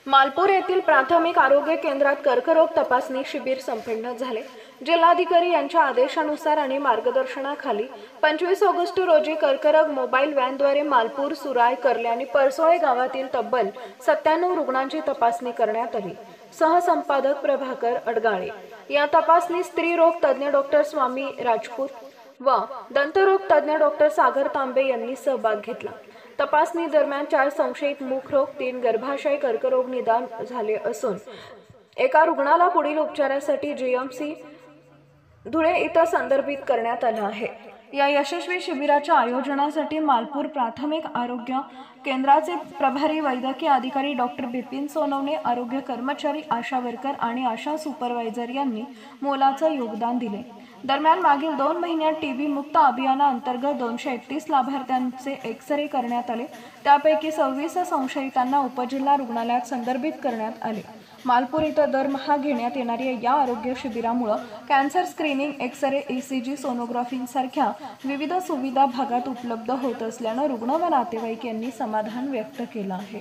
मालपूर येथील प्राथमिक आरोग्य केंद्रात कर्करोग तपासणी शिबिर संपन्न झाले। जिल्हाधिकारी यांच्या आदेशानुसार आणि मार्गदर्शनाखाली 25 ऑगस्ट रोजी कर्करोग मोबाईल व्हॅनद्वारे मालपूर, सुराय, कर्ले आणि परसोळे गावातील तब्बल 97 रुग्णांची तपासणी करण्यात आली। सहसंपादक प्रभाकर अडगाळे। या तपासणीत स्त्रीरोग तज्ञ डॉक्टर स्वामी राजपूत व दंतरोग तज्ञ डॉक्टर सागर तांबे यांनी सहभाग घेतला। तपासणी दरम्यान 4 संशयित मुखरोग, 3 गर्भाशय कर्करोग निदान झाले असून एका रुग्णाला पुढील उपचारासाठी जीएमसी धुळे इथं संदर्भित करण्यात आलं आहे। या यशस्वी शिबिराच्या आयोजनासाठी मालपूर प्राथमिक आरोग्य केंद्राचे प्रभारी वैद्यकीय अधिकारी डॉक्टर बिपिन सोनवणे, आरोग्य कर्मचारी, आशा वर्कर आणि आशा सुपरवायझर यांनी मोलाचं योगदान दिले। दरम्यान मागील 2 महिन्यात टीबी मुक्त अभियानाअंतर्गत 231 लाभार्थ्यांचे एक्स-रे करण्यात आले। त्यापैकी 26 संशयितांना उपजिल्हा रुग्णालयात संदर्भित करण्यात आले। मालपूर इथं दरमहा घेण्यात येणाऱ्या या आरोग्य शिबिरामुळे कॅन्सर स्क्रीनिंग, एक्स-रे, ईसीजी, सोनोग्राफीसारख्या विविध सुविधा भागात उपलब्ध होत असल्यानं रुग्ण व नातेवाईक यांनी समाधान व्यक्त केलं आहे।